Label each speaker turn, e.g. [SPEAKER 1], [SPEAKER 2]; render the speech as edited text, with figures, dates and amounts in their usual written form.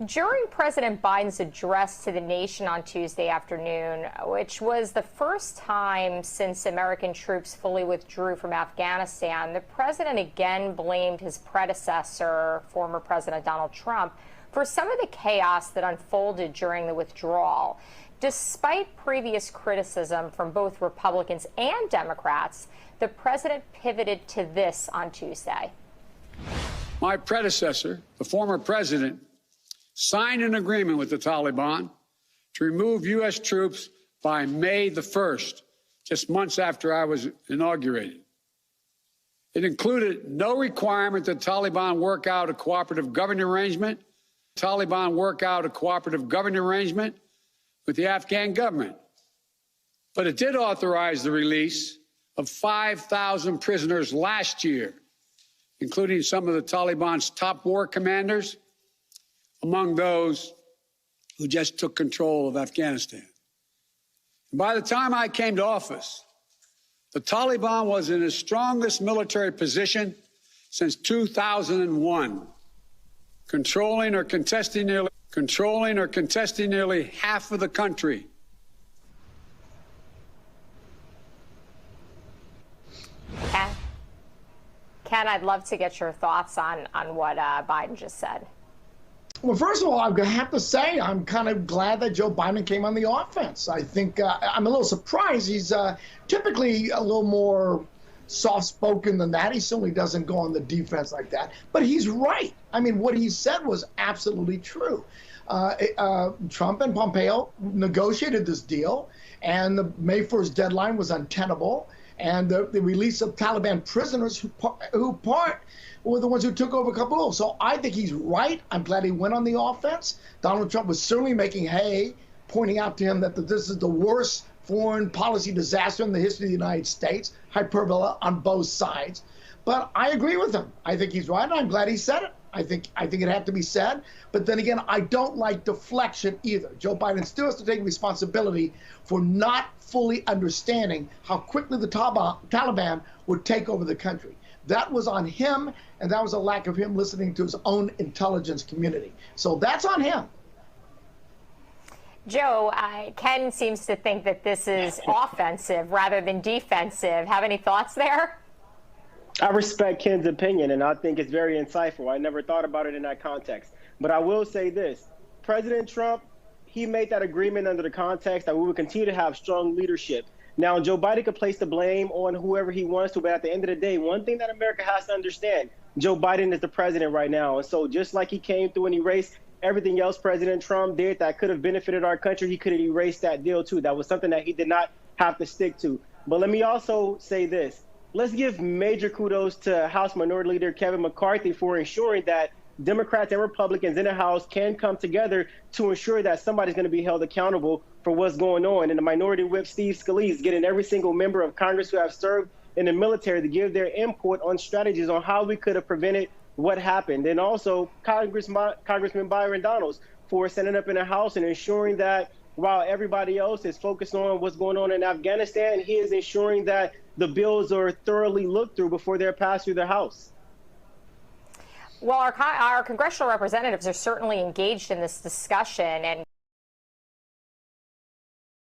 [SPEAKER 1] During President Biden's address to the nation on Tuesday afternoon, which was the first time since American troops fully withdrew from Afghanistan, the president again blamed his predecessor, former President Donald Trump, for some of the chaos that unfolded during the withdrawal. Despite previous criticism from both Republicans and Democrats, the president pivoted to this on Tuesday.
[SPEAKER 2] My predecessor, the former president, signed an agreement with the Taliban to remove U.S. troops by May the 1st, just months after I was inaugurated. It included no requirement that Taliban work out a cooperative government arrangement, with the Afghan government. But it did authorize the release of 5,000 prisoners last year, including some of the Taliban's top war commanders, among those who just took control of Afghanistan. And by the time I came to office, the Taliban was in its strongest military position since 2001, controlling or contesting nearly half of the country.
[SPEAKER 1] Ken, I'd love to get your thoughts on what Biden just said.
[SPEAKER 3] Well, first of all, I'm going to have to say I'm kind of glad that Joe Biden came on the offense. I think I'm a little surprised. He's typically a little more soft-spoken than that. He certainly doesn't go on the defense like that. But he's right. I mean, what he said was absolutely true. Trump and Pompeo negotiated this deal, and the May 1st deadline was untenable. And the release of Taliban prisoners who were the ones who took over Kabul. So I think he's right. I'm glad he went on the offense. Donald Trump was certainly making hay, pointing out to him that this is the worst foreign policy disaster in the history of the United States, hyperbole on both sides. But I agree with him. I think he's right, and I'm glad he said it. I think it had to be said. But then again, I don't like deflection either. Joe Biden still has to take responsibility for not fully understanding how quickly the Taliban would take over the country. That was on him, and that was a lack of him listening to his own intelligence community. So that's on him.
[SPEAKER 1] Joe, Ken seems to think that this is offensive rather than defensive. Have any thoughts there?
[SPEAKER 4] I respect Ken's opinion, and I think it's very insightful. I never thought about it in that context. But I will say this. President Trump, he made that agreement under the context that we would continue to have strong leadership. Now, Joe Biden could place the blame on whoever he wants to, but at the end of the day, one thing that America has to understand, Joe Biden is the president right now. And so just like he came through and erased everything else President Trump did that could have benefited our country, he could have erased that deal too. That was something that he did not have to stick to. But let me also say this. Let's give major kudos to House Minority Leader Kevin McCarthy for ensuring that Democrats and Republicans in the House can come together to ensure that somebody's going to be held accountable for what's going on. And the Minority Whip Steve Scalise is getting every single member of Congress who have served in the military to give their input on strategies on how we could have prevented what happened. And also Congressman Byron Donalds for standing up in the House and ensuring that while everybody else is focused on what's going on in Afghanistan, he is ensuring that the bills are thoroughly looked through before they're passed through the House.
[SPEAKER 1] Well, our congressional representatives are certainly engaged in this discussion, and